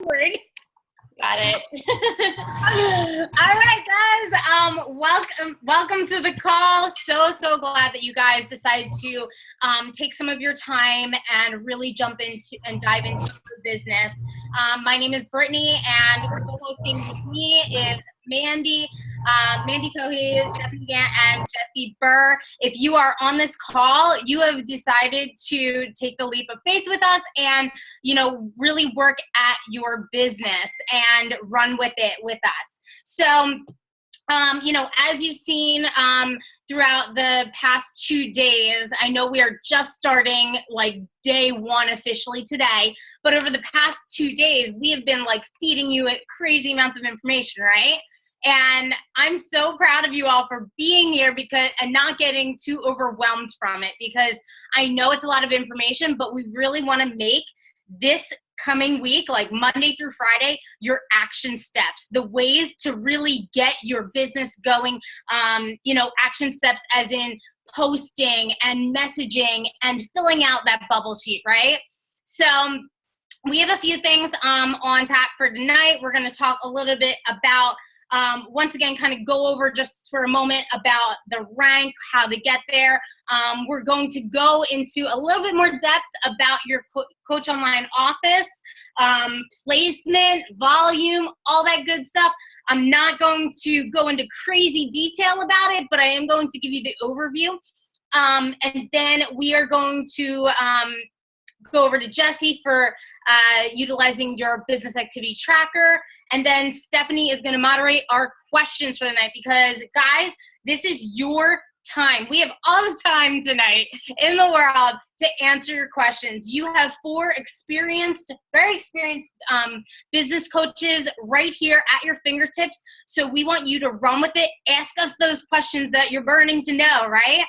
Word. Got it. All right, guys. Welcome to the call. So glad that you guys decided to take some of your time and really jump into and dive into your business. My name is Brittany, and co-hosting with me is Mandy. Mandy Cohey, Stephanie Gant, and Jessie Burr. If you are on this call, you have decided to take the leap of faith with us and, really work at your business and run with it with us. So, as you've seen throughout the past 2 days, I know we are just starting like day one officially today, but over the past 2 days, we have been like feeding you crazy amounts of information, right? And I'm so proud of you all for being here and not getting too overwhelmed from it, because I know it's a lot of information, but we really want to make this coming week, like Monday through Friday, your action steps, the ways to really get your business going, action steps as in posting and messaging and filling out that bubble sheet, right? So we have a few things on tap for tonight. We're going to talk a little bit about once again, kind of go over just for a moment about the rank, how to get there. We're going to go into a little bit more depth about your Coach Online office, placement, volume, all that good stuff. I'm not going to go into crazy detail about it, but I am going to give you the overview. And then we are going to go over to Jessie for utilizing your business activity tracker. And then Stephanie is going to moderate our questions for the night, because guys, this is your time. We have all the time tonight in the world to answer your questions. You have 4 very experienced business coaches right here at your fingertips. So we want you to run with it. Ask us those questions that you're burning to know, right?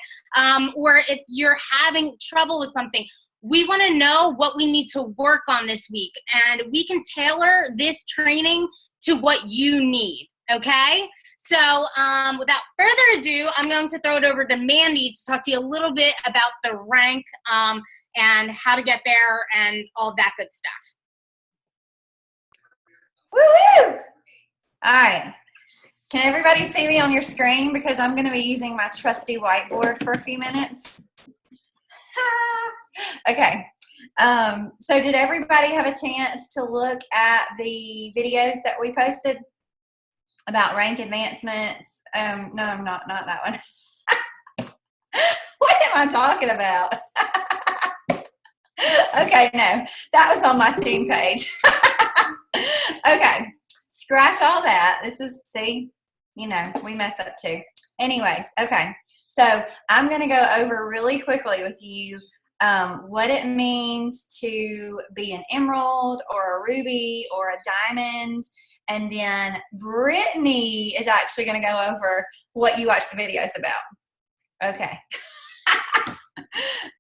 Or if you're having trouble with something, we want to know what we need to work on this week, and we can tailor this training to what you need, okay? So without further ado, I'm going to throw it over to Mandy to talk to you a little bit about the rank and how to get there and all that good stuff. Woo-woo! All right. Can everybody see me on your screen? Because I'm going to be using my trusty whiteboard for a few minutes. Okay, so did everybody have a chance to look at the videos that we posted about rank advancements? No, not that one. What am I talking about? Okay, no, that was on my team page. Okay, scratch all that. This is, see, we mess up too. Anyways, okay, so I'm going to go over really quickly with you what it means to be an emerald or a ruby or a diamond, and then Brittany is actually going to go over what you watch the videos about. Okay.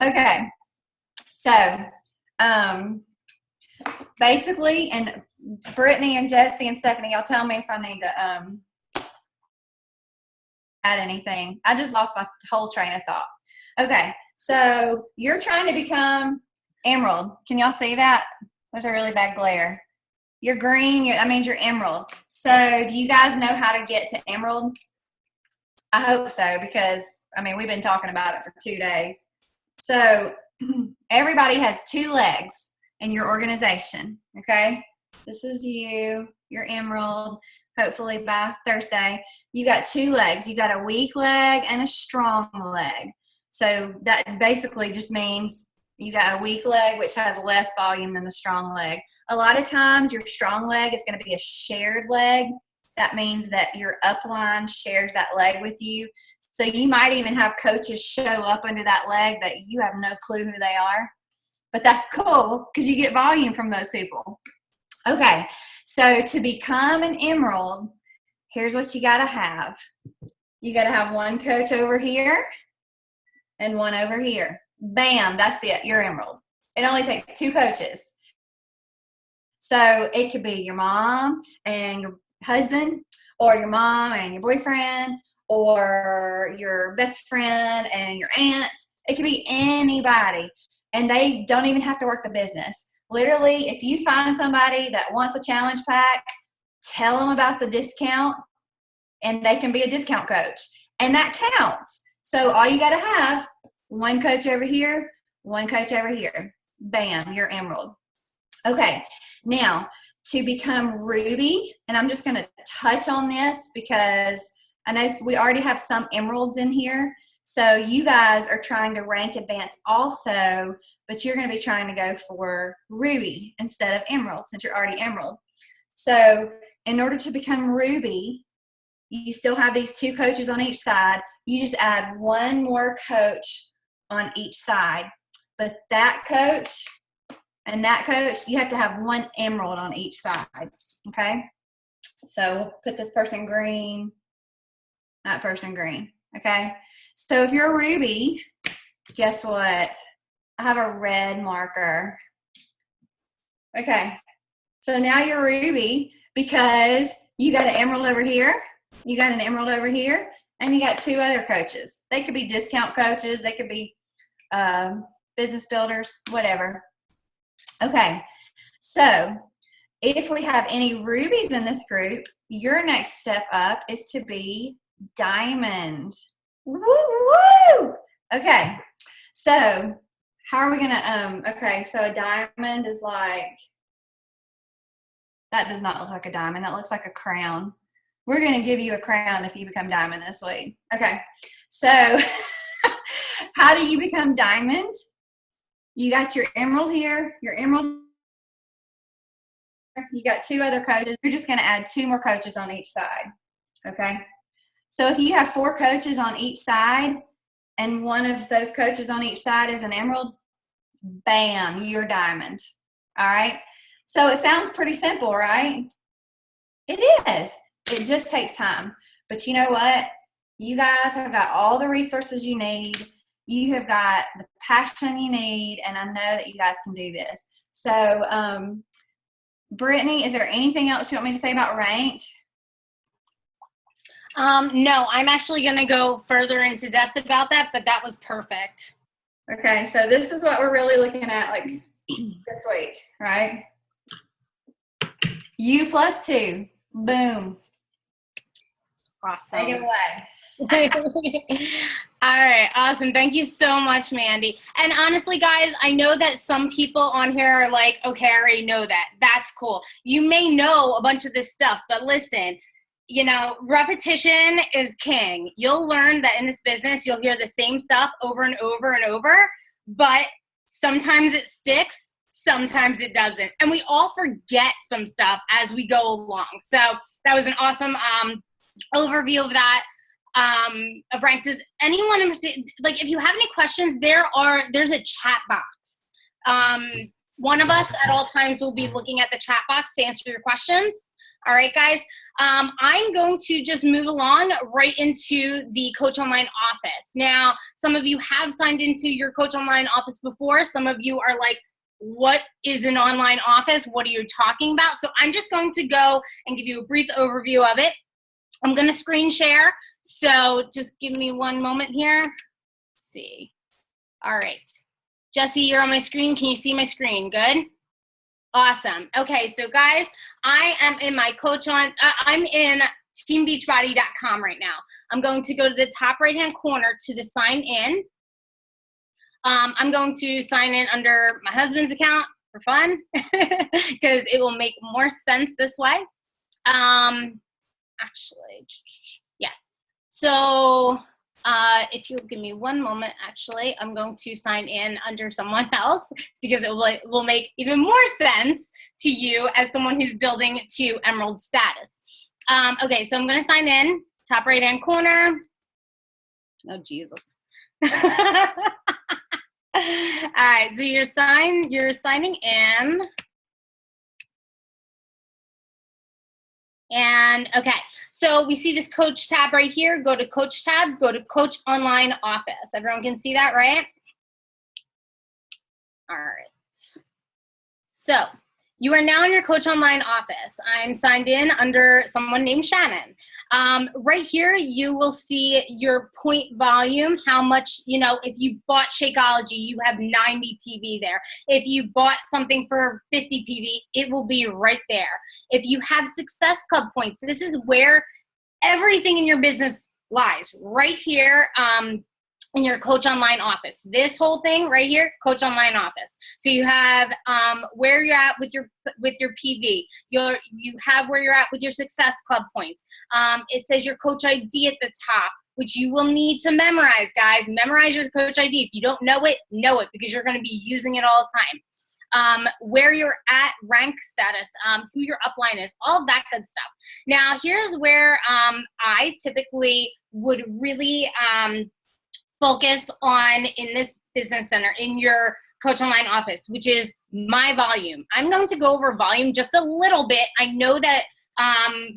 Okay. So basically, and Brittany and Jessie and Stephanie, y'all tell me if I need to add anything. I just lost my whole train of thought. Okay. So you're trying to become emerald. Can y'all see that? There's a really bad glare. You're green, that means you're emerald. So do you guys know how to get to emerald? I hope so, because, we've been talking about it for 2 days. So everybody has 2 legs in your organization, okay? This is you're emerald. Hopefully by Thursday, you got 2 legs. You got a weak leg and a strong leg. So that basically just means you got a weak leg, which has less volume than the strong leg. A lot of times your strong leg is going to be a shared leg. That means that your upline shares that leg with you. So you might even have coaches show up under that leg that you have no clue who they are. But that's cool because you get volume from those people. Okay, so to become an emerald, here's what you got to have. You got to have one coach over here and one over here. Bam, that's it. You're emerald. It only takes 2 coaches. So it could be your mom and your husband, or your mom and your boyfriend, or your best friend and your aunt. It could be anybody. And they don't even have to work the business. Literally, if you find somebody that wants a challenge pack, tell them about the discount and they can be a discount coach. And that counts. So all you got to have, one coach over here, one coach over here. Bam, you're Emerald. Okay, now to become Ruby, and I'm just going to touch on this because I know we already have some Emeralds in here. So you guys are trying to rank advance also, but you're going to be trying to go for Ruby instead of Emerald since you're already Emerald. So in order to become Ruby, you still have these 2 coaches on each side. You just add one more coach on each side. But that coach and that coach, you have to have 1 Emerald on each side, okay? So we'll put this person green, that person green, okay? So if you're a Ruby, guess what? I have a red marker. Okay, so now you're Ruby because you got an Emerald over here, you got an Emerald over here, and you got 2 other coaches. They could be discount coaches, they could be business builders, whatever. Okay, so if we have any Rubies in this group, your next step up is to be Diamond. Woo, woo! Okay, so how are we gonna, okay, so a diamond is like, that does not look like a diamond, that looks like a crown. We're gonna give you a crown if you become Diamond this week. Okay, so how do you become Diamond? You got your Emerald here, your Emerald, you got 2 other coaches. You're just gonna add 2 more coaches on each side, okay? So if you have 4 coaches on each side and one of those coaches on each side is an Emerald, bam, you're Diamond, all right? So it sounds pretty simple, right? It is. It just takes time. But you know what? You guys have got all the resources you need. You have got the passion you need, and I know that you guys can do this. So, Brittany, is there anything else you want me to say about rank? No, I'm actually going to go further into depth about that, but that was perfect. Okay, so this is what we're really looking at like this week, right? U plus 2. Boom. Awesome. Take it away. All right, awesome. Thank you so much, Mandy. And honestly, guys, I know that some people on here are like, okay, I already know that. That's cool. You may know a bunch of this stuff, but listen, you know, repetition is king. You'll learn that in this business, you'll hear the same stuff over and over and over, but sometimes it sticks, sometimes it doesn't. And we all forget some stuff as we go along. So that was an awesome overview of that. Of rank. Does anyone understand, like, if you have any questions, there's a chat box. One of us at all times will be looking at the chat box to answer your questions. All right, guys. I'm going to just move along right into the Coach Online office. Now, some of you have signed into your Coach Online office before. Some of you are like, what is an online office? What are you talking about? So I'm just going to go and give you a brief overview of it. I'm going to screen share. So just give me one moment here. Let's see. All right. Jessie, you're on my screen. Can you see my screen? Good? Awesome. Okay, so guys, I am in my I'm in teambeachbody.com right now. I'm going to go to the top right-hand corner to the sign in. I'm going to sign in under my husband's account for fun because it will make more sense this way. Actually, yes. So if you'll give me one moment, actually, I'm going to sign in under someone else because it will make even more sense to you as someone who's building to Emerald status. Okay, so I'm going to sign in, top right-hand corner. Oh, Jesus. All right, so you're signing in. And okay, so we see this coach tab right here. Go to coach tab, go to Coach Online Office. Everyone can see that, right? All right. So You are now in your Coach Online office. I'm signed in under someone named Shannon. Right here, you will see your point volume, how much, if you bought Shakeology, you have 90 PV there. If you bought something for 50 PV, it will be right there. If you have Success Club points, this is where everything in your business lies, right here. In your Coach Online office. This whole thing right here, Coach Online office. So you have where you're at with your PV. You have where you're at with your Success Club points. It says your Coach ID at the top, which you will need to memorize, guys. Memorize your Coach ID. If you don't know it because you're going to be using it all the time. Where you're at, rank status, who your upline is, all of that good stuff. Now, here's where I typically would really focus on in this business center, in your Coach Online office, which is my volume. I'm going to go over volume just a little bit. I know that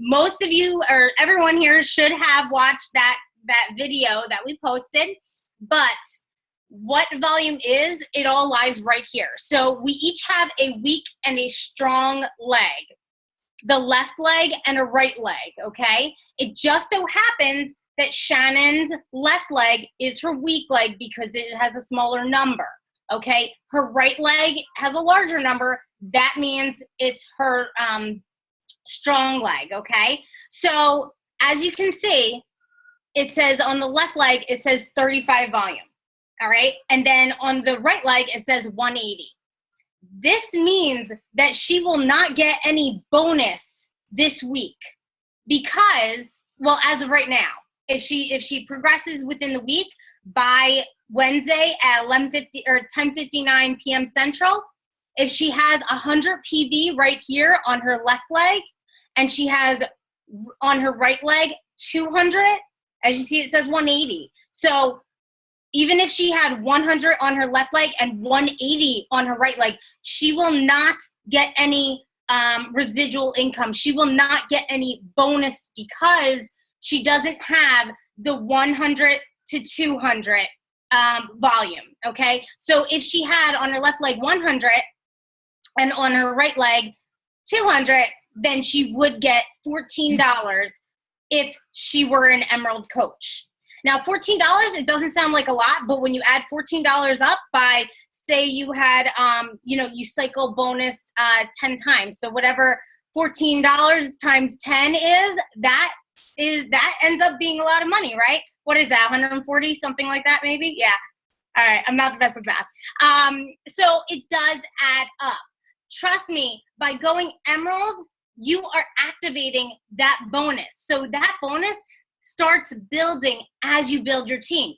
most of you or everyone here should have watched that video that we posted, but what volume is, it all lies right here. So we each have a weak and a strong leg, the left leg and a right leg, okay? It just so happens that Shannon's left leg is her weak leg because it has a smaller number, okay? Her right leg has a larger number. That means it's her strong leg, okay? So as you can see, it says on the left leg, it says 35 volume, all right? And then on the right leg, it says 180. This means that she will not get any bonus this week because, well, as of right now, if she progresses within the week by Wednesday at 11:50 or 10:59 p.m. Central, if she has 100 PV right here on her left leg, and she has on her right leg 200, as you see, it says 180. So even if she had 100 on her left leg and 180 on her right leg, she will not get any residual income. She will not get any bonus because she doesn't have the 100 to 200 volume, okay? So if she had on her left leg 100 and on her right leg 200, then she would get $14 if she were an Emerald coach. Now, $14, it doesn't sound like a lot, but when you add $14 up by, say you had, you cycle bonus 10 times. So whatever $14 times 10 is, that ends up being a lot of money, right? What is that, 140, something like that maybe? Yeah. All right, I'm not the best with math. So it does add up. Trust me, by going Emerald, you are activating that bonus. So that bonus starts building as you build your team.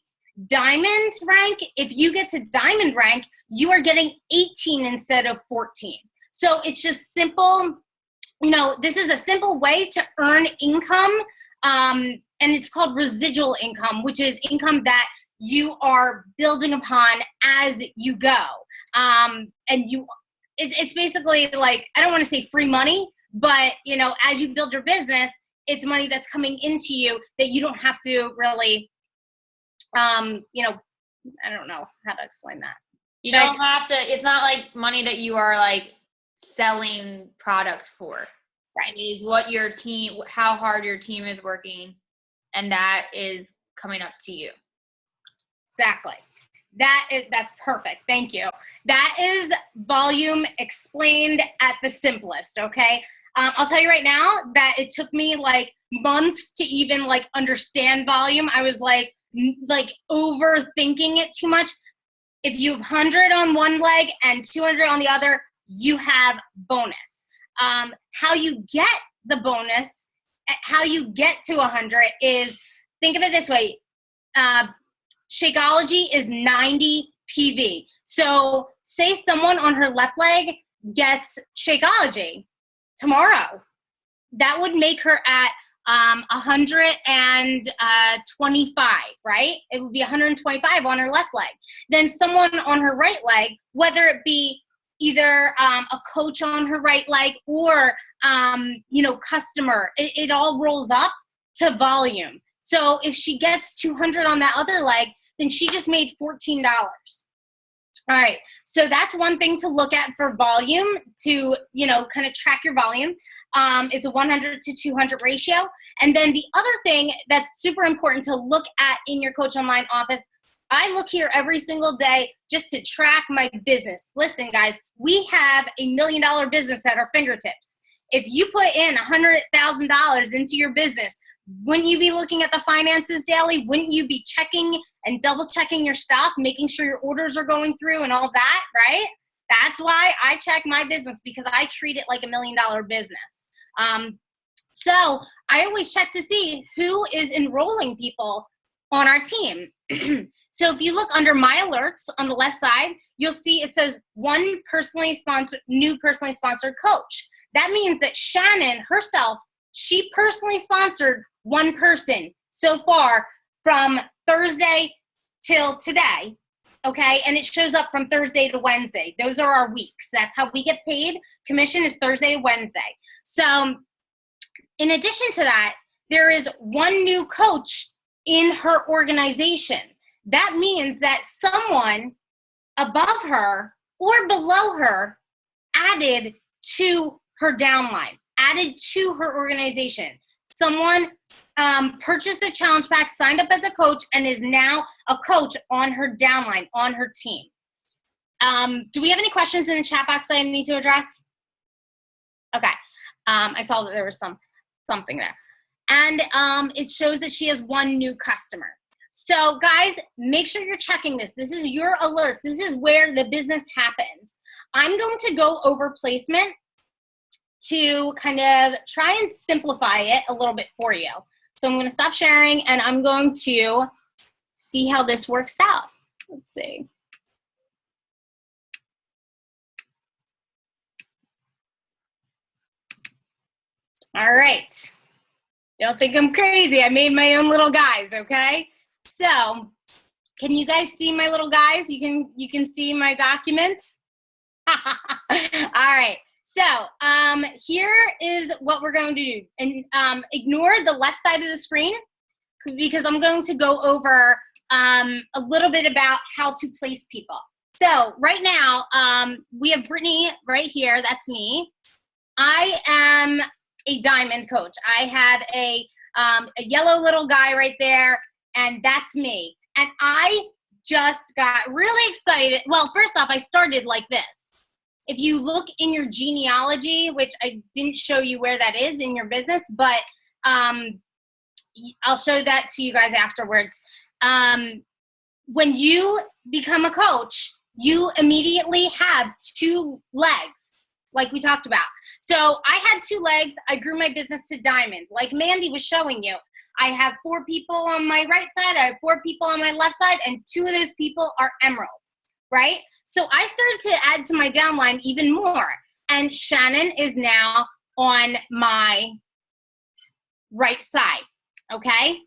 Diamond rank, if you get to diamond rank, you are getting 18 instead of 14. So it's just simple. This is a simple way to earn income, and it's called residual income, which is income that you are building upon as you go. It's basically like, I don't want to say free money, but as you build your business, it's money that's coming into you that you don't have to really, I don't know how to explain that. You don't have to, it's not like money that you are like selling products for. Right. It is what your team, how hard your team is working, and that is coming up to you. Exactly. That's perfect. Thank you. That is volume explained at the simplest, okay? I'll tell you right now that it took me like months to even like understand volume. I was like overthinking it too much. If you have 100 on one leg and 200 on the other, you have bonus. How you get the bonus, how you get to 100 is, think of it this way. Shakeology is 90 PV. So say someone on her left leg gets Shakeology tomorrow. That would make her at 125, right? It would be 125 on her left leg. Then someone on her right leg, whether it be either a coach on her right leg or, customer, it all rolls up to volume. So if she gets 200 on that other leg, then she just made $14. All right. So that's one thing to look at for volume to, kind of track your volume. It's a 100 to 200 ratio. And then the other thing that's super important to look at in your Coach Online office, I look here every single day just to track my business. Listen, guys, we have $1 million business at our fingertips. If you put in $100,000 into your business, wouldn't you be looking at the finances daily? Wouldn't you be checking and double checking your stuff, making sure your orders are going through and all that, right? That's why I check my business, because I treat it like $1 million business. So I always check to see who is enrolling people on our team. So if you look under my alerts on the left side, you'll see it says new personally sponsored coach. That means that Shannon herself, she personally sponsored one person so far from Thursday till today, okay? And it shows up from Thursday to Wednesday. Those are our weeks. That's how we get paid. Commission is Thursday to Wednesday. So in addition to that, there is one new coach in her organization. That means that someone above her or below her added to her downline, added to her organization. Someone purchased a challenge pack, signed up as a coach, and is now a coach on her downline, on her team. Do we have any questions in the chat box that I need to address? Okay. I saw that there was something there. And it shows that she has one new customer. So guys, make sure you're checking this. This is your alerts. This is where the business happens. I'm going to go over placement to kind of try and simplify it a little bit for you. So I'm going to stop sharing and I'm going to see how this works out. Let's see. All right. Don't think I'm crazy. I made my own little guys, okay? So, can you guys see my little guys? You can see my document? All right. So, here is what we're going to do. And ignore the left side of the screen because I'm going to go over a little bit about how to place people. So, right now, we have Brittany right here. That's me. I am a diamond coach. I have a yellow little guy right there, and that's me. And I just got really excited. Well, first off, I started like this. If you look in your genealogy, which I didn't show you where that is in your business, but I'll show that to you guys afterwards. When you become a coach, you immediately have 2 legs, like we talked about. So I had 2 legs. I grew my business to diamond, like Mandy was showing you. I have 4 people on my right side. I have 4 people on my left side, and 2 of those people are emeralds, right? So I started to add to my downline even more. And Shannon is now on my right side, okay?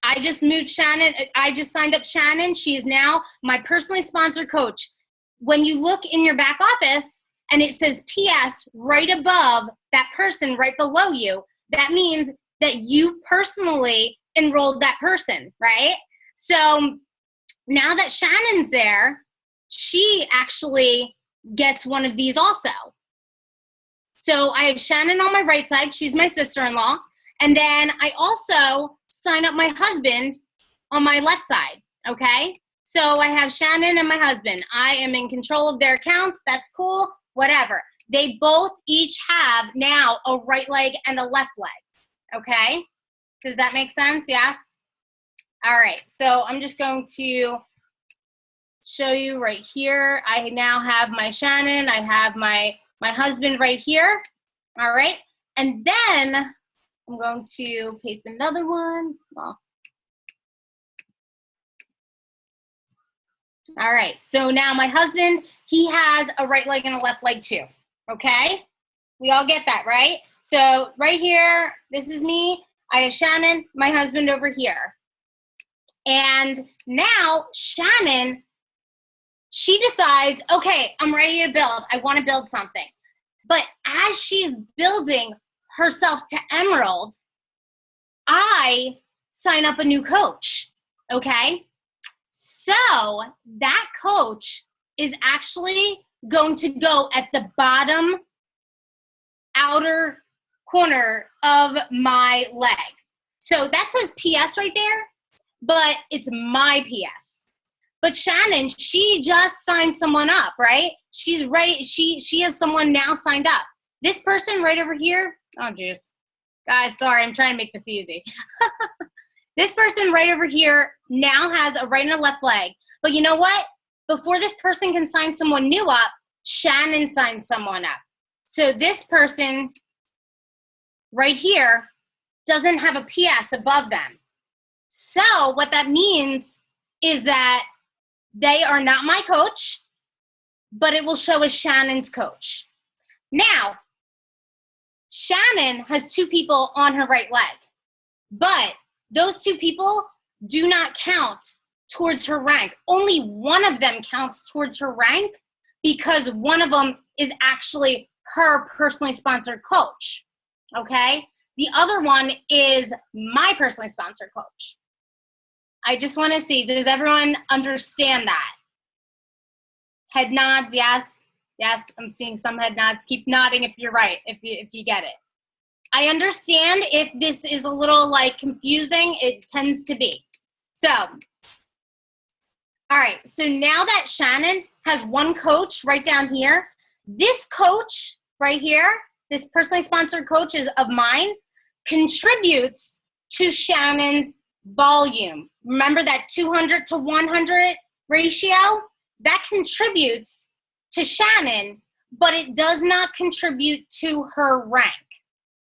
I just moved Shannon. I just signed up Shannon. She is now my personally sponsored coach. When you look in your back office and it says PS right above that person right below you, that means that you personally enrolled that person, right? So now that Shannon's there, she actually gets one of these also. So I have Shannon on my right side. She's my sister-in-law. And then I also sign up my husband on my left side, okay? So I have Shannon and my husband. I am in control of their accounts. That's cool, whatever. They both each have now a right leg and a left leg, okay? Does that make sense? Yes? All right, so I'm just going to show you right here. I now have my Shannon. I have my husband right here, all right? And then I'm going to paste another one. Well, all right, so now my husband, he has a right leg and a left leg too, okay? We all get that, right? So right here, this is me. I have Shannon, my husband over here. And now Shannon, she decides, okay, I'm ready to build. I want to build something. But as she's building herself to Emerald, I sign up a new coach, okay? So that coach is actually going to go at the bottom outer corner of my leg. So that says PS right there, but it's my PS. But Shannon, she just signed someone up, right? She's ready. She has someone now signed up. This person right over here, oh jeez. Guys, sorry, I'm trying to make this easy. This person right over here now has a right and a left leg. But you know what? Before this person can sign someone new up, Shannon signed someone up. So this person right here doesn't have a PS above them. So what that means is that they are not my coach, but it will show as Shannon's coach. Now, Shannon has 2 people on her right leg, but those 2 people do not count towards her rank. Only one of them counts towards her rank because one of them is actually her personally sponsored coach, okay? The other one is my personally sponsored coach. I just want to see, does everyone understand that? Head nods, yes. Yes, I'm seeing some head nods. Keep nodding if you're right, if you get it. I understand if this is a little like confusing, it tends to be. So, all right, so now that Shannon has one coach right down here, this coach right here, this personally sponsored coach is of mine, contributes to Shannon's volume. Remember that 200 to 100 ratio? That contributes to Shannon, but it does not contribute to her rank,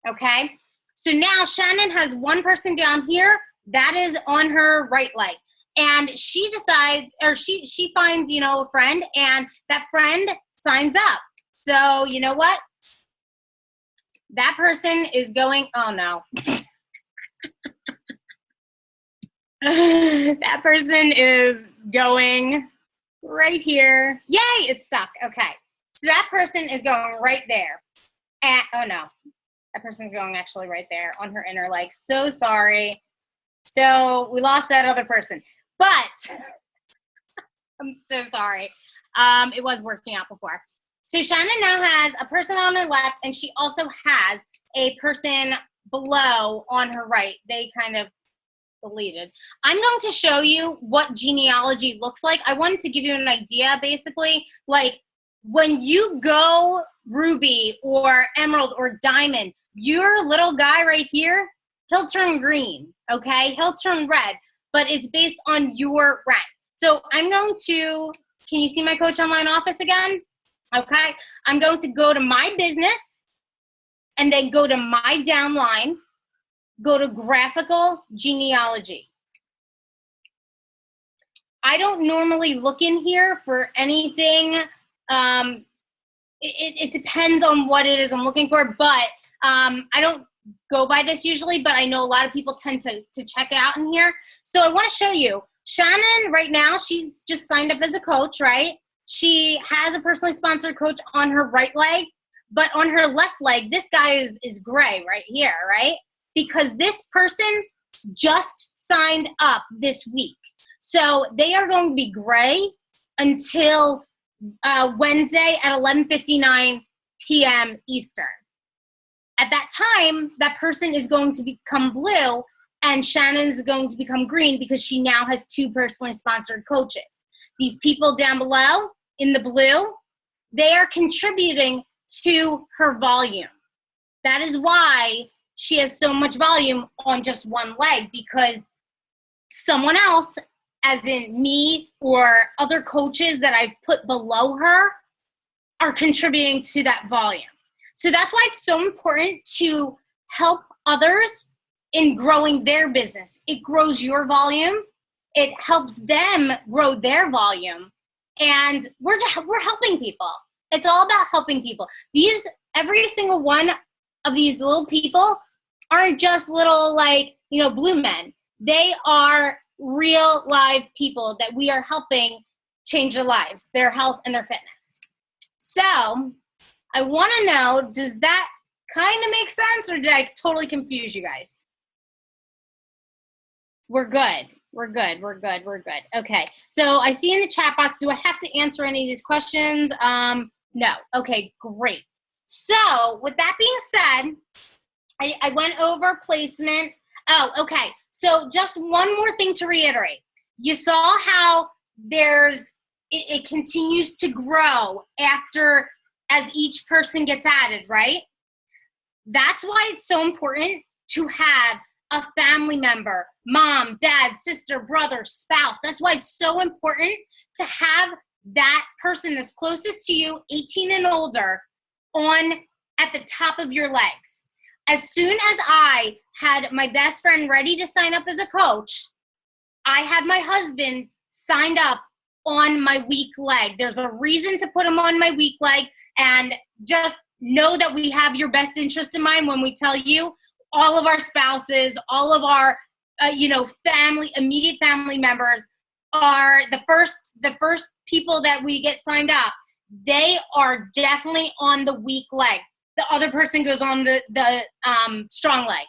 okay? So now Shannon has one person down here that is on her right leg, and she decides, or she finds, you know, a friend, and that friend signs up. So you know what? That person is going, oh no. That person is going right here. Yay, it's stuck. Okay. So that person is going right there. And, oh no. That person's going actually right there on her inner leg. So sorry. So we lost that other person. But I'm so sorry. It was working out before. So Shannon now has a person on her left, and she also has a person below on her right. They kind of deleted. I'm going to show you what genealogy looks like. I wanted to give you an idea, basically, like when you go ruby or emerald or diamond, your little guy right here, he'll turn green, okay? He'll turn red, but it's based on your rank. So I'm going to, can you see my Coach Online office again? Okay, I'm going to go to my business and then go to my downline, go to graphical genealogy. I don't normally look in here for anything. It depends on what it is I'm looking for, but I don't go by this usually, but I know a lot of people tend to check it out in here. So I want to show you. Shannon, right now, she's just signed up as a coach, right? She has a personally sponsored coach on her right leg, but on her left leg, this guy is gray right here, right? Because this person just signed up this week. So they are going to be gray until Wednesday at 11:59 p.m. Eastern. At that time, that person is going to become blue, and Shannon's going to become green because she now has 2 personally sponsored coaches. These people down below in the blue, they are contributing to her volume. That is why she has so much volume on just one leg, because someone else, as in me or other coaches that I've put below her, are contributing to that volume. So that's why it's so important to help others in growing their business. It grows your volume. It helps them grow their volume. And we're helping people. It's all about helping people. Every single one of these little people aren't just little, like, blue men. They are real live people that we are helping change their lives, their health, and their fitness. So I want to know, does that kind of make sense, or did I totally confuse you guys? We're good. We're good. We're good. We're good. Okay. So I see in the chat box, do I have to answer any of these questions? No. Okay, great. So with that being said, I went over placement. Oh, okay. So just one more thing to reiterate. You saw how it continues to grow as each person gets added, right? That's why it's so important to have a family member, mom, dad, sister, brother, spouse. That's why it's so important to have that person that's closest to you, 18 and older, at the top of your legs. As soon as I had my best friend ready to sign up as a coach, I had my husband signed up on my weak leg. There's a reason to put him on my weak leg, and just know that we have your best interest in mind when we tell you all of our spouses, all of our, immediate family members are the first people that we get signed up. They are definitely on the weak leg. The other person goes on the strong leg.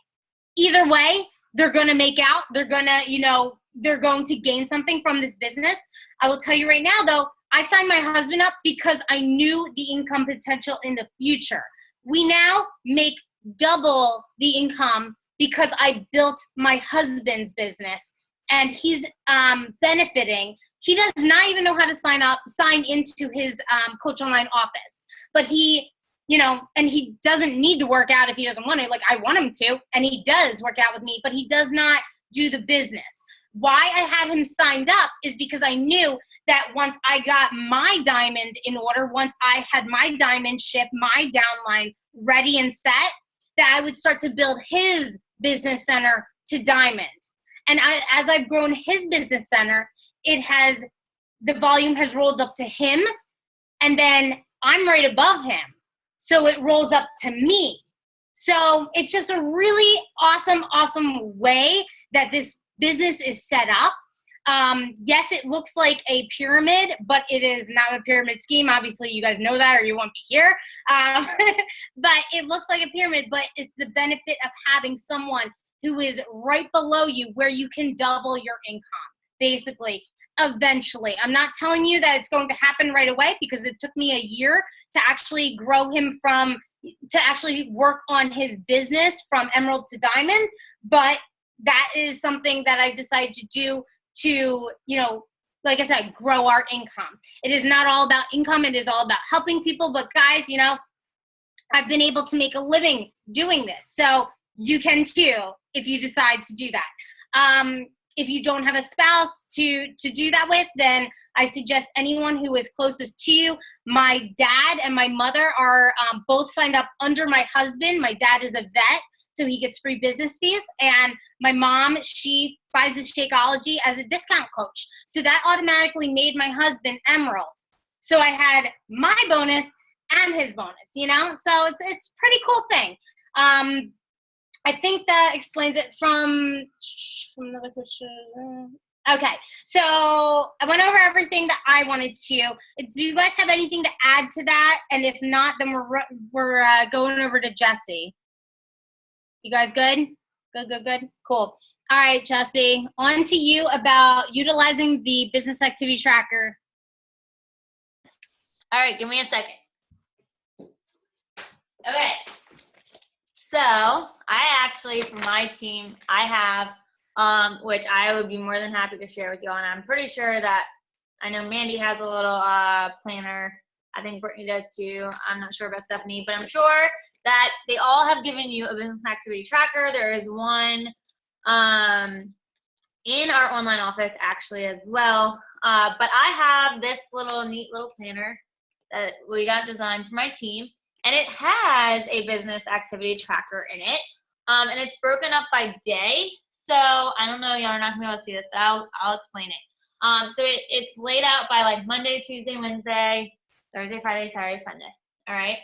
Either way, they're going to make out. They're going to gain something from this business. I will tell you right now, though, I signed my husband up because I knew the income potential in the future. We now make double the income because I built my husband's business, and he's benefiting. He does not even know how to sign into his Coach Online office, but he doesn't need to work out if he doesn't want to. Like, I want him to, and he does work out with me, but he does not do the business. Why I had him signed up is because I knew that once I got my diamond in order, once I had my diamond ship, my downline ready and set, that I would start to build his business center to diamond. And as I've grown his business center, the volume has rolled up to him, and then I'm right above him. So it rolls up to me. So it's just a really awesome way that this business is set up. Yes, it looks like a pyramid, but it is not a pyramid scheme. Obviously, you guys know that or you won't be here. But it looks like a pyramid, but it's the benefit of having someone who is right below you where you can double your income, basically, eventually. I'm not telling you that it's going to happen right away because it took me a year to actually grow him to actually work on his business from emerald to diamond. But that is something that I decided to do to, like I said, grow our income. It is not all about income. It is all about helping people. But guys, I've been able to make a living doing this. So you can too, if you decide to do that. If you don't have a spouse to do that with, then I suggest anyone who is closest to you. My dad and my mother are both signed up under my husband. My dad is a vet, so he gets free business fees. And my mom, she buys the Shakeology as a discount coach. So that automatically made my husband Emerald. So I had my bonus and his bonus, So it's a pretty cool thing. I think that explains it from another question. Okay, so I went over everything that I wanted to. Do you guys have anything to add to that? And if not, then we're going over to Jessie. You guys good? Good. Cool. All right, Jessie, on to you about utilizing the business activity tracker. All right, give me a second. Okay. So I actually, for my team, I have, which I would be more than happy to share with you all. And I'm pretty sure that I know Mandy has a little planner. I think Brittany does too. I'm not sure about Stephanie, but I'm sure that they all have given you a business activity tracker. There is one in our online office actually as well. But I have this neat little planner that we got designed for my team. And it has a business activity tracker in it. And it's broken up by day. So I don't know, y'all are not gonna be able to see this, but I'll explain it. So it's laid out by like Monday, Tuesday, Wednesday, Thursday, Friday, Saturday, Sunday. All right.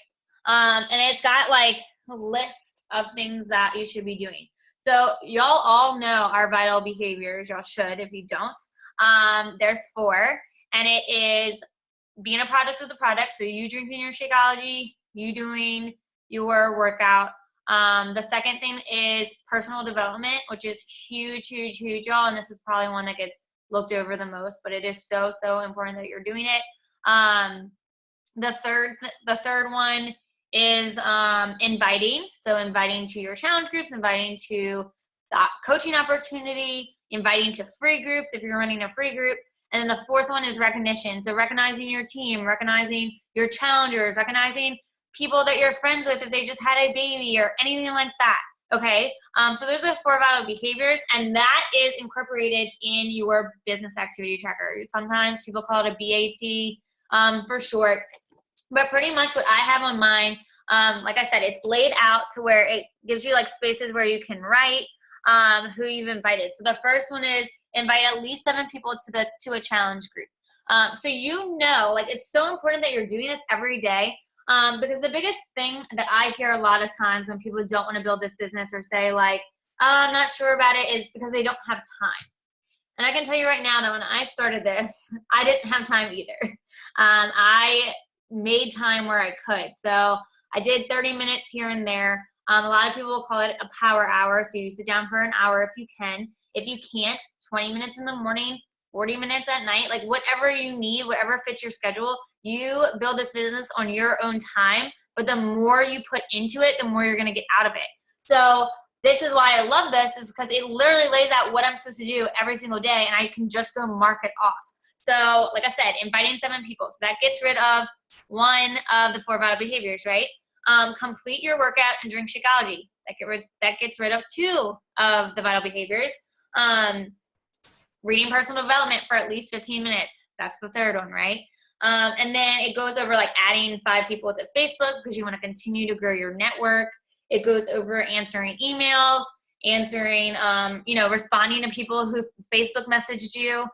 And it's got like a list of things that you should be doing. So y'all all know our vital behaviors. Y'all should if you don't. There's 4. And it is being a product of the product. So you drinking your Shakeology, you doing your workout, The second thing is personal development, which is huge, huge, huge, y'all. And this is probably one that gets looked over the most, but it is so, so important that you're doing it. The third one is inviting. So inviting to your challenge groups, inviting to the coaching opportunity, inviting to free groups if you're running a free group. And then the fourth one is recognition. So recognizing your team, recognizing your challengers, recognizing people that you're friends with if they just had a baby or anything like that. Okay, so those are the 4 vital behaviors, and that is incorporated in your business activity tracker. Sometimes people call it a BAT for short, but pretty much what I have on mine, like I said, it's laid out to where it gives you like spaces where you can write who you've invited. So the first one is invite at least 7 people to a challenge group. So like it's so important that you're doing this every day. Because the biggest thing that I hear a lot of times when people don't want to build this business or say like, oh, I'm not sure about it, is because they don't have time. And I can tell you right now that when I started this, I didn't have time either. I made time where I could. So I did 30 minutes here and there. A lot of people will call it a power hour. So you sit down for an hour if you can. If you can't, 20 minutes in the morning, 40 minutes at night, like whatever you need, whatever fits your schedule. You build this business on your own time, but the more you put into it, the more you're going to get out of it. So this is why I love this, is because it literally lays out what I'm supposed to do every single day, and I can just go mark it off. So like I said, inviting 7 people. So that gets rid of 1 of the 4 vital behaviors, right? Complete your workout and drink Shakeology. That gets rid of 2 of the vital behaviors. Reading personal development for at least 15 minutes. That's the third one, right? And then it goes over like adding 5 people to Facebook because you want to continue to grow your network. It goes over answering emails, answering, responding to people who Facebook messaged you.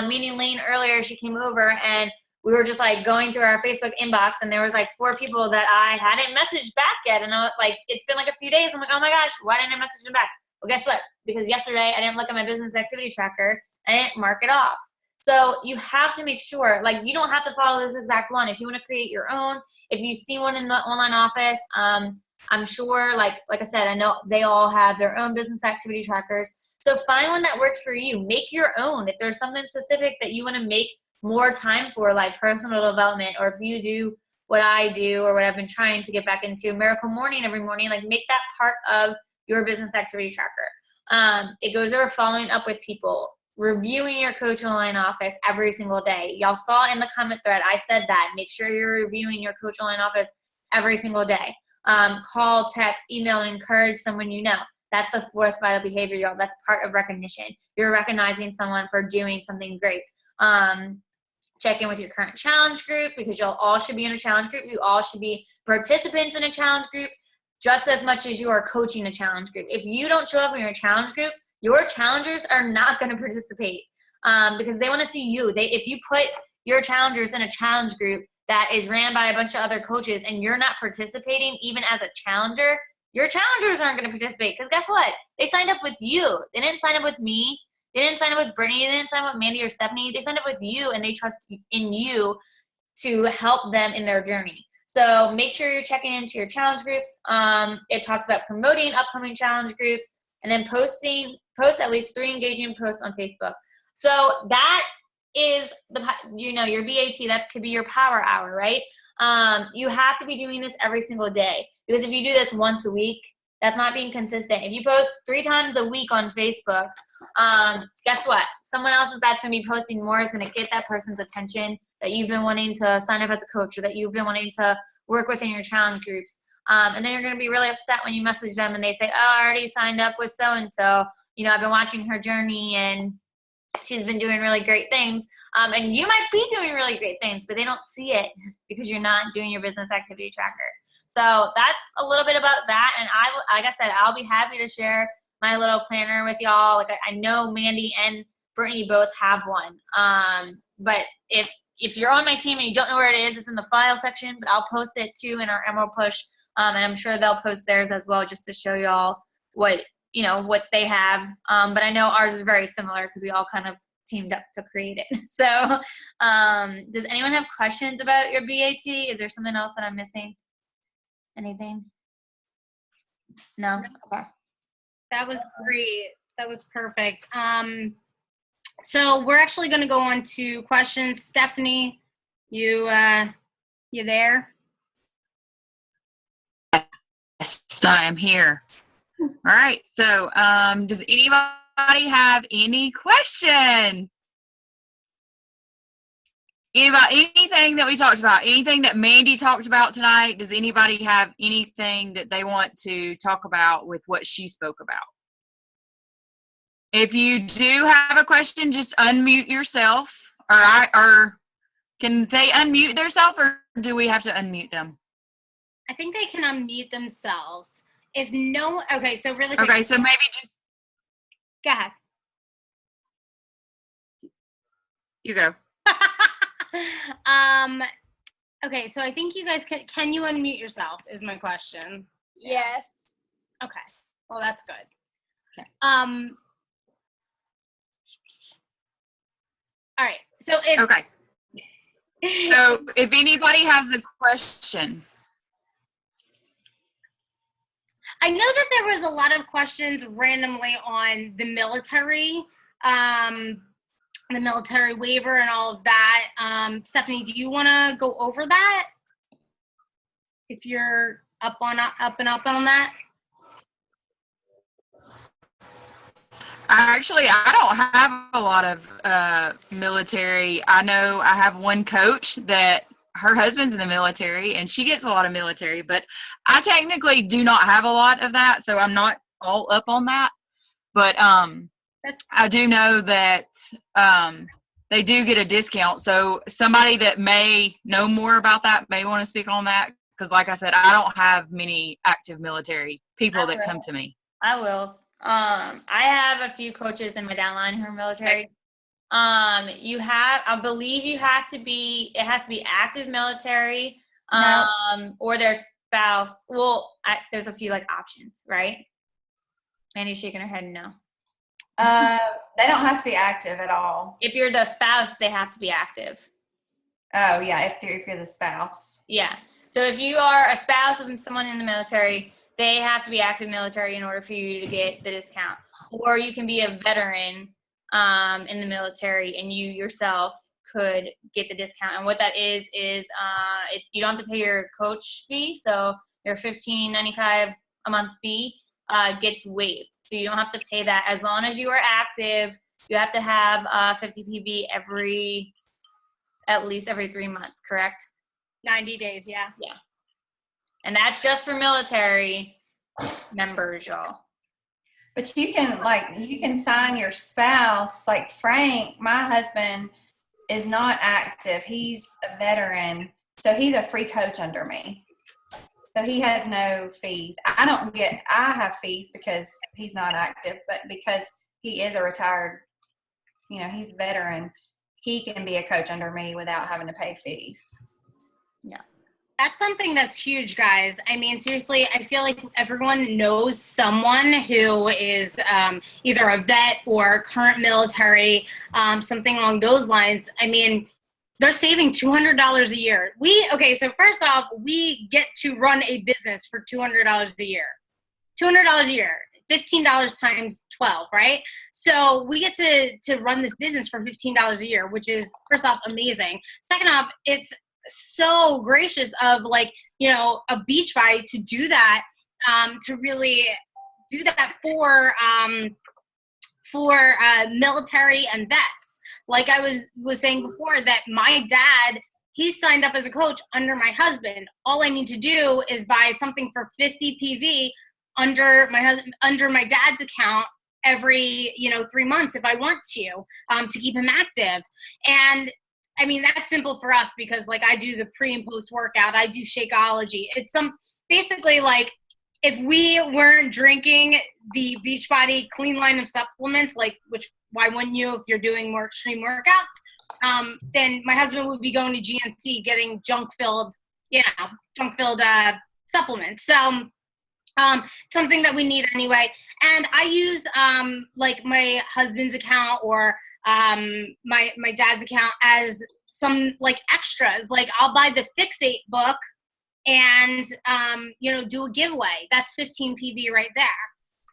Meaning Lane earlier, she came over and we were just like going through our Facebook inbox, and there was like 4 people that I hadn't messaged back yet. And I was like, it's been like a few days. I'm like, oh my gosh, why didn't I message them back? Well, guess what? Because yesterday I didn't look at my business activity tracker. I didn't mark it off. So you have to make sure, like, you don't have to follow this exact one. If you want to create your own, if you see one in the online office, I'm sure, like I said, I know they all have their own business activity trackers. So find one that works for you. Make your own. If there's something specific that you want to make more time for, like personal development, or if you do what I do or what I've been trying to get back into, Miracle Morning every morning, like make that part of your business activity tracker. It goes over following up with people, reviewing your coach online office every single day. Y'all saw in the comment thread, I said that. Make sure you're reviewing your coach online office every single day. Call, text, email, and encourage someone you know. That's the 4th vital behavior, y'all. That's part of recognition. You're recognizing someone for doing something great. Check in with your current challenge group, because y'all all should be in a challenge group. You all should be participants in a challenge group just as much as you are coaching a challenge group. If you don't show up in your challenge groups, your challengers are not going to participate because they want to see you. If you put your challengers in a challenge group that is ran by a bunch of other coaches and you're not participating even as a challenger, your challengers aren't going to participate, because guess what? They signed up with you. They didn't sign up with me. They didn't sign up with Brittany. They didn't sign up with Mandy or Stephanie. They signed up with you, and they trust in you to help them in their journey. So make sure you're checking into your challenge groups. It talks about promoting upcoming challenge groups, and then post at least 3 engaging posts on Facebook. So that is your BAT. That could be your power hour, right? You have to be doing this every single day, because if you do this once a week, that's not being consistent. If you post 3 times a week on Facebook, guess what? Someone else that's going to be posting more is going to get that person's attention that you've been wanting to sign up as a coach, or that you've been wanting to work with in your challenge groups. And then you're going to be really upset when you message them and they say, oh, I already signed up with so-and-so. I've been watching her journey and she's been doing really great things. And you might be doing really great things, but they don't see it because you're not doing your business activity tracker. So that's a little bit about that. And like I said, I'll be happy to share my little planner with y'all. Like I know Mandy and Brittany both have one. But if you're on my team and you don't know where it is, it's in the file section, but I'll post it too in our Emerald Push. And I'm sure they'll post theirs as well, just to show y'all what they have. But I know ours is very similar because we all kind of teamed up to create it. So does anyone have questions about your BAT? Is there something else that I'm missing? Anything? No? Okay. That was great. That was perfect. So we're actually going to go on to questions. Stephanie, you there? Yes, I am here. All right. So, does anybody have any questions? About anything that we talked about, anything that Mandy talked about tonight? Does anybody have anything that they want to talk about with what she spoke about? If you do have a question, just unmute yourself. Or can they unmute themselves, or do we have to unmute them? I think they can unmute themselves. If no, okay, so really quick. Okay, so maybe just Go ahead. you go. Okay, so I think you guys can you unmute yourself is my question. Yes. Okay. Well, that's good. Okay. All right. So if Okay. So if anybody has a question. I know that there was a lot of questions randomly on the military waiver and all of that. Stephanie, do you want to go over that? If you're up and up on that. Actually, I don't have a lot of military. I know I have one coach that her husband's in the military, and she gets a lot of military, but I technically do not have a lot of that, so I'm not all up on that. But I do know that they do get a discount. So somebody that may know more about that may want to speak on that, because like I said, I don't have many active military people that come to me. I will. I have a few coaches in my downline who are military. I believe it has to be active military, No. or their spouse. Well, there's a few like options, right? Mandy's shaking her head no. They don't have to be active at all. If you're the spouse, they have to be active. Oh yeah, if you're the spouse. Yeah. So if you are a spouse of someone in the military, they have to be active military in order for you to get the discount. Or you can be a veteran in the military, and you yourself could get the discount. And what that is you don't have to pay your coach fee, so your $15.95 a month fee gets waived. So you don't have to pay that as long as you are active. You have to have 50 PV at least every 3 months, correct? 90 days, yeah. Yeah. And that's just for military members, y'all. But you can sign your spouse. Like Frank, my husband, is not active. He's a veteran, so he's a free coach under me. So he has no fees. I have fees because he's not active, but because he is a retired, he's a veteran, he can be a coach under me without having to pay fees. Yeah. That's something that's huge, guys. I mean, seriously, I feel like everyone knows someone who is either a vet or current military, something along those lines. I mean, they're saving $200 a year. So first off, we get to run a business for $200 a year. $200 a year, $15 times 12, right? So we get to run this business for $15 a year, which is, first off, amazing. Second off, it's so gracious of a Beachbody to do that, to really do that for military and vets. Like I was saying before, that my dad, he's signed up as a coach under my husband. All I need to do is buy something for 50 PV under my dad's account every 3 months if I want to keep him active. And I mean, that's simple for us because I do the pre and post workout. I do Shakeology. It's basically if we weren't drinking the Beachbody clean line of supplements, why wouldn't you if you're doing more extreme workouts? Then my husband would be going to GNC getting junk-filled supplements. So something that we need anyway. And I use my husband's account or my dad's account as some extras. I'll buy the Fixate book and, do a giveaway. That's 15 PV right there.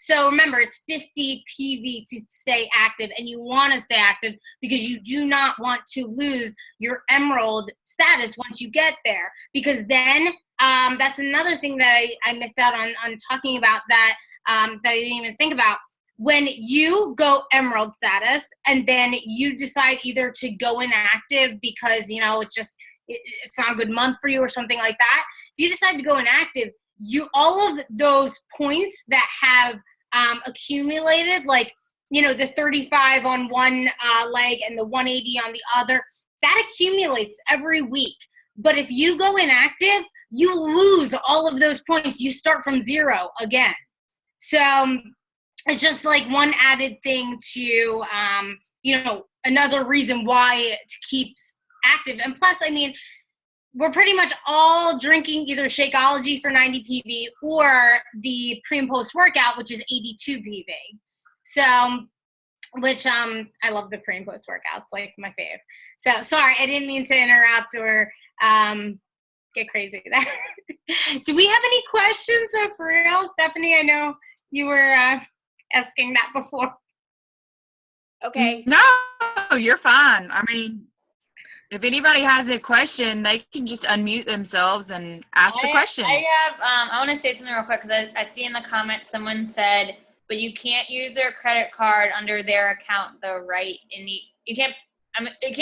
So remember, it's 50 PV to stay active, and you want to stay active because you do not want to lose your emerald status once you get there. Because then that's another thing that I missed out on talking about that I didn't even think about. When you go emerald status and then you decide either to go inactive because, it's not a good month for you or something like that. If you decide to go inactive, all of those points that have accumulated, like, the 35 on one leg and the 180 on the other, that accumulates every week. But if you go inactive, you lose all of those points. You start from zero again. So it's just like one added thing to, another reason why to keep active. And plus, we're pretty much all drinking either Shakeology for 90 PV or the pre and post workout, which is 82 PV. So, which I love the pre and post workouts, like my fave. So sorry, I didn't mean to interrupt or get crazy there. Do we have any questions for real, Stephanie? I know you were asking that before. Okay. No, you're fine. If anybody has a question, they can just unmute themselves and ask the question. I want to say something real quick because I see in the comments someone said, but you can't use their credit card under their account though, right? You can't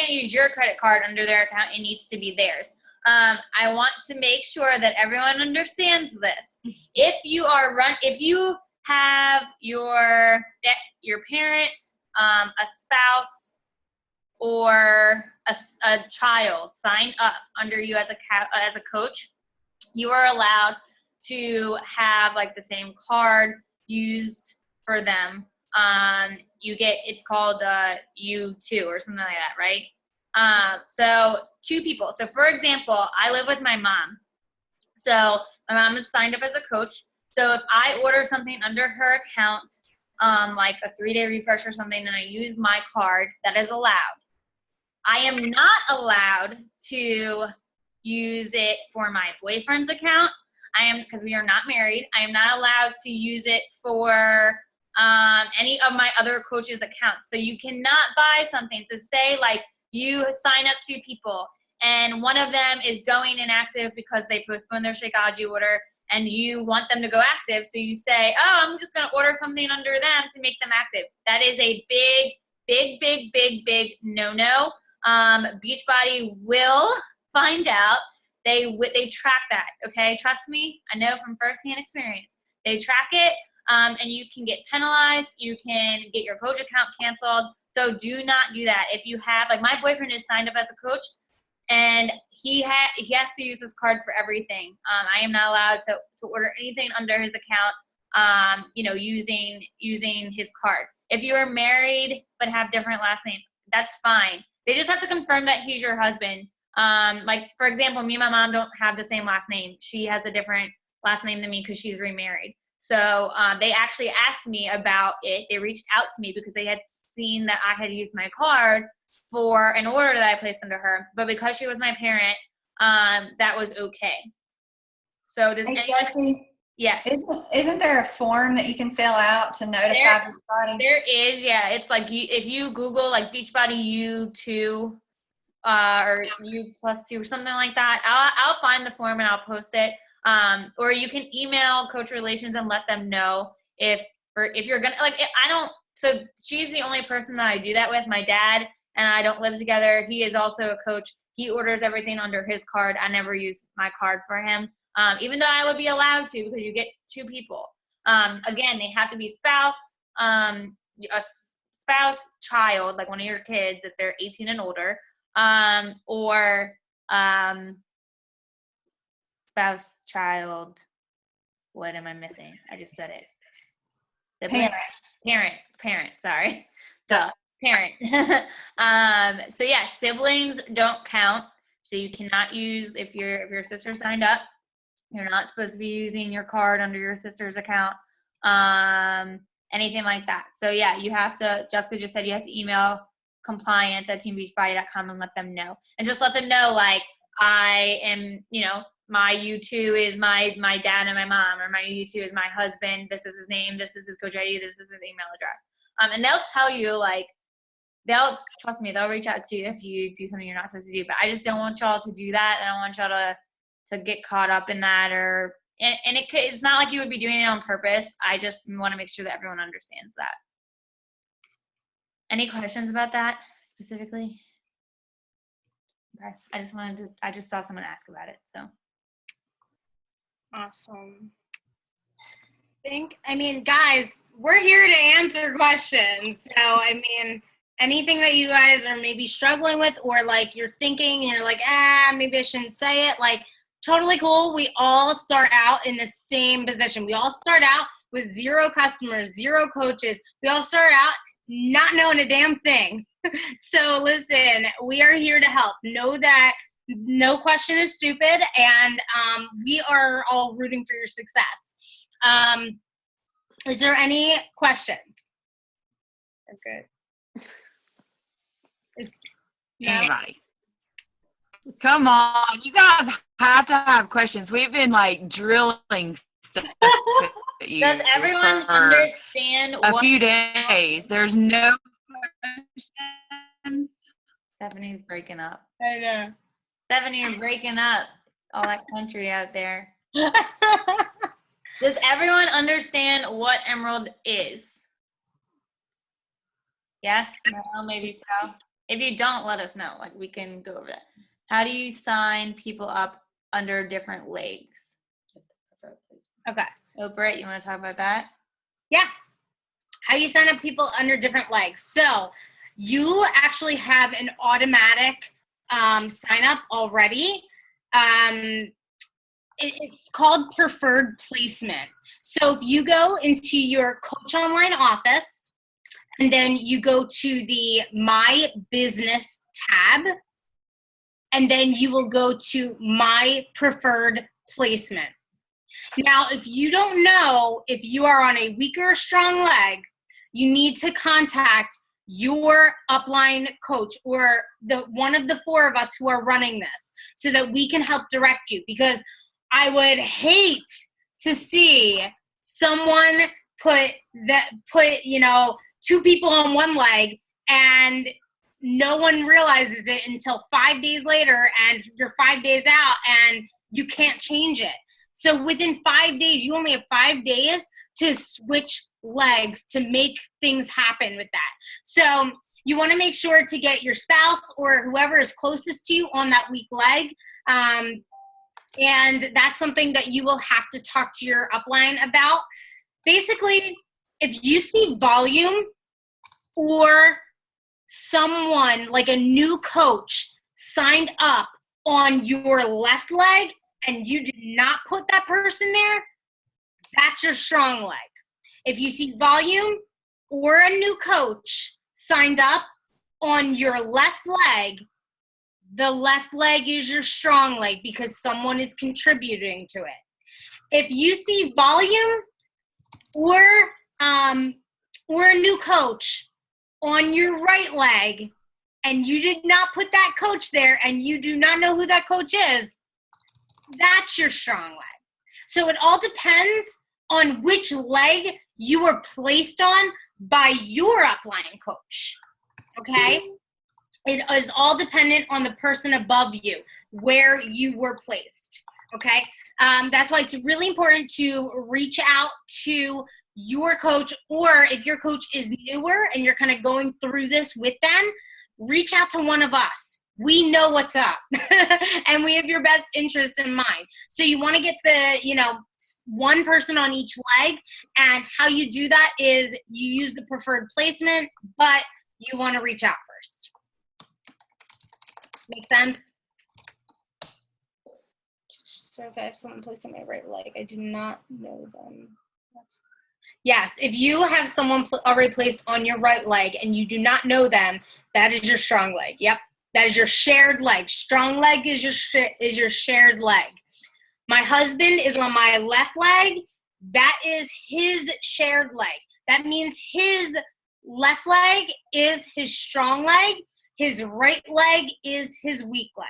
use your credit card under their account. It needs to be theirs. I want to make sure that everyone understands this. If you have your parent, a spouse, or a child signed up under you as a coach, you are allowed to have like the same card used for them. It's called U2 or something like that, right? So 2 people. So for example, I live with my mom. So my mom is signed up as a coach. So if I order something under her account, like a 3-day refresh or something, and I use my card, that is allowed. I am not allowed to use it for my boyfriend's account. Because we are not married, I am not allowed to use it for any of my other coaches' accounts. So you cannot buy something. So say like you sign up 2 people and one of them is going inactive because they postponed their Shakeology order and you want them to go active. So you say, oh, I'm just going to order something under them to make them active. That is a big no-no. Beachbody will find out. They track that, okay? Trust me, I know from firsthand experience. They track it, and you can get penalized. You can get your coach account canceled. So do not do that. If you have, like my boyfriend is signed up as a coach, and he has to use his card for everything. I am not allowed to order anything under his account, using his card. If you are married but have different last names, that's fine. They just have to confirm that he's your husband. Like, for example, me and my mom don't have the same last name. She has a different last name than me because she's remarried. So they actually asked me about it. They reached out to me because they had seen that I had used my card for an order that I placed under her. But because she was my parent, that was okay. So does anyone? Jessie, Yes. Isn't there a form that you can fill out to notify Beachbody? There is, yeah. It's like if you Google like Beachbody U2 or U+2 or something like that, I'll find the form and I'll post it. Or you can email Coach Relations and let them know if you're gonna So she's the only person that I do that with. My dad and I don't live together. He is also a coach. He orders everything under his card. I never use my card for him. Even though I would be allowed to because you get 2 people. Again, they have to be spouse, a spouse, child, like one of your kids if they're 18 and older, or spouse, child. What am I missing? I just said it. Parent. Sorry, duh, parent. So yeah, siblings don't count. So you cannot use if your sister signed up. You're not supposed to be using your card under your sister's account, anything like that. So yeah, you have to, Jessica just said you have to email compliance@teambeachbody.com and let them know. And just let them know, like, I am, my U2 is my dad and my mom, or my U2 is my husband. This is his name. This is his coach ID. This is his email address. And they'll tell you, like, trust me, they'll reach out to you if you do something you're not supposed to do. But I just don't want y'all to do that. I don't want y'all to get caught up in that, and it's not like you would be doing it on purpose. I just want to make sure that everyone understands that. Any questions about that specifically? Okay. I just saw someone ask about it, so. Awesome. Guys, we're here to answer questions. So, anything that you guys are maybe struggling with, or like you're thinking and you're like, maybe I shouldn't say it, like, totally cool. We all start out in the same position. We all start out with 0 customers, 0 coaches. We all start out not knowing a damn thing. So listen, we are here to help. Know that no question is stupid, and we are all rooting for your success. Is there any questions? Okay. Anybody? Come on, you guys have to have questions. We've been like drilling stuff at you. Does everyone understand a few days? There's no questions. Stephanie's breaking up. I know. Stephanie, you're breaking up. All that country out there. Does everyone understand what Emerald is? Yes? No? Maybe so? If you don't, let us know. Like, we can go over that. How do you sign people up under different legs? Okay. Oh, Britt, you want to talk about that? Yeah. How you sign up people under different legs. So you actually have an automatic sign up already. It's called preferred placement. So if you go into your Coach Online office, and then you go to the My Business tab, and then you will go to My Preferred Placement. Now, if you don't know if you are on a weak or strong leg, you need to contact your upline coach, or one of the 4 of us who are running this, so that we can help direct you. Because I would hate to see someone put 2 people on one leg and no one realizes it until 5 days later, and you're 5 days out and you can't change it. So within 5 days, you only have 5 days to switch legs to make things happen with that. So you want to make sure to get your spouse or whoever is closest to you on that weak leg. And that's something that you will have to talk to your upline about. Basically, if you see volume, or someone like a new coach signed up on your left leg and you did not put that person there, that's your strong leg. If you see volume or a new coach signed up on your left leg, the left leg is your strong leg because someone is contributing to it. If you see volume or a new coach on your right leg and you did not put that coach there and you do not know who that coach is, that's your strong leg. So it all depends on which leg you were placed on by your upline coach, okay? It is all dependent on the person above you, where you were placed, okay? That's why it's really important to reach out to your coach, or if your coach is newer and you're kind of going through this with them, reach out to one of us. We know what's up and we have your best interest in mind. So you want to get one person on each leg, and how you do that is you use the preferred placement, but you want to reach out first. Make sense? So if I have someone placed on my right leg, I do not know them. Yes, if you have someone already placed on your right leg and you do not know them, that is your strong leg. Yep, that is your shared leg. Strong leg is your shared leg. My husband is on my left leg. That is his shared leg. That means his left leg is his strong leg. His right leg is his weak leg.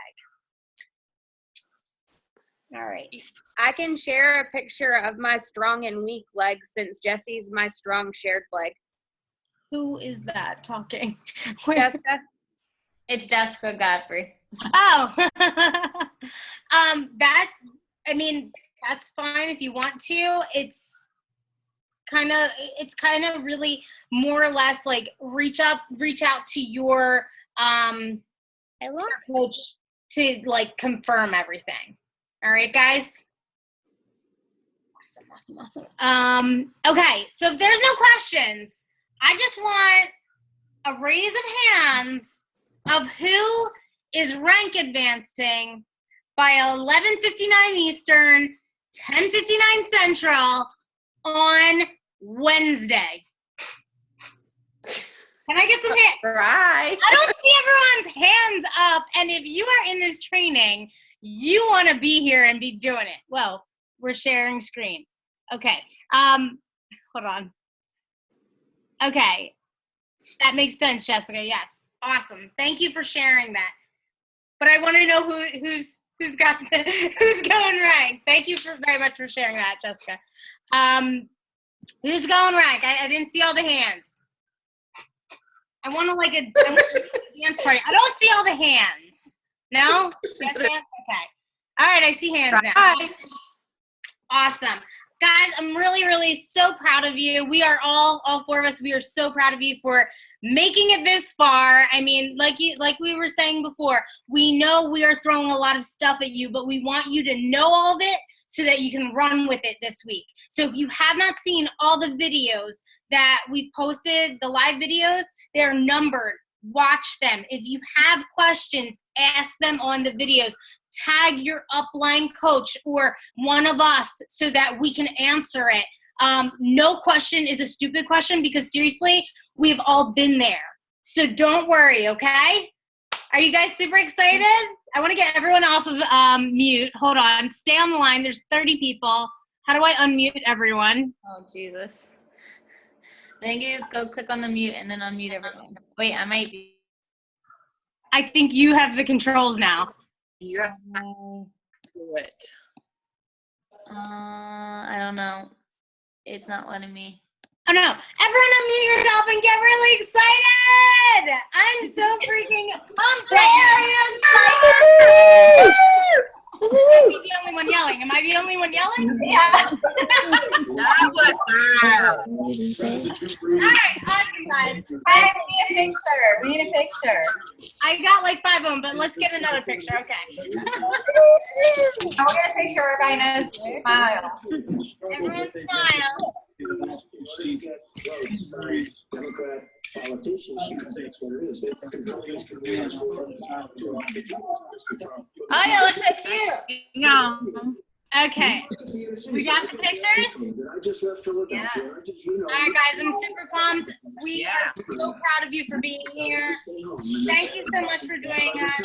All right. I can share a picture of my strong and weak legs since Jessie's my strong shared leg. Who is that talking? Jessica? It's Jessica Godfrey. Oh, that's fine if you want to. It's kind of really more or less like reach out to your coach to like confirm everything. All right, guys. Awesome. Okay, so if there's no questions, I just want a raise of hands of who is rank advancing by 11:59 Eastern, 10:59 Central on Wednesday. Can I get some hands? Right. I don't see everyone's hands up, and if you are in this training, you want to be here and be doing it. Well, we're sharing screen. Okay. Hold on. Okay. That makes sense, Jessica. Yes. Awesome. Thank you for sharing that. But I want to know who's going rank. Thank you very much for sharing that, Jessica. Who's going rank? I didn't see all the hands. I want a dance party. I don't see all the hands. No? Yes, hands? Okay. All right, I see hands now. Awesome. Guys, I'm really, really so proud of you. We are all four of us, we are so proud of you for making it this far. I mean, like we were saying before, we know we are throwing a lot of stuff at you, but we want you to know all of it so that you can run with it this week. So if you have not seen all the videos that we posted, the live videos, they're numbered. Watch them. If you have questions, ask them on the videos. Tag your upline coach or one of us so that we can answer it. No question is a stupid question because seriously, we've all been there. So don't worry, okay? Are you guys super excited? I want to get everyone off of mute. Hold on. Stay on the line. There's 30 people. How do I unmute everyone? Oh, Jesus. I think you just go click on the mute and then unmute everyone. Wait, I might be. I think you have the controls now. You have to do it. I don't know. It's not letting me. Oh no. Everyone unmute yourself and get really excited! I'm so freaking pumped right now. Am I the only one yelling? Am I the only one yelling? Yeah. All right, awesome, guys. We need a picture. I got like 5 of them, but let's get another picture, okay? I'll get a picture. Everybody knows to smile. Everyone smile. Oh, yeah, looks so cute. No. Okay. We got the pictures? Yeah. All right, guys, I'm super pumped. We are so proud of you for being here. Thank you so much for joining us.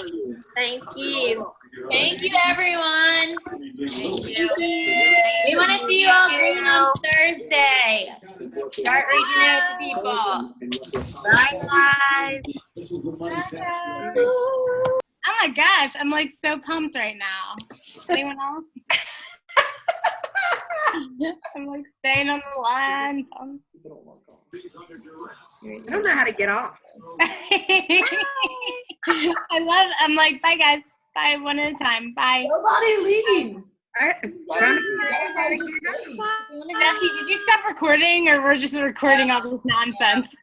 Thank you. Thank you, everyone. Thank you. We want to see you all green on Thursday. Start reaching out to people. Bye, guys. Oh my gosh, I'm like so pumped right now. Anyone else? I'm like staying on the line. I don't know how to get off. I'm like, bye guys. Bye one at a time. Bye. Nobody leaves. Jessie, did you stop recording or we're just recording all this nonsense?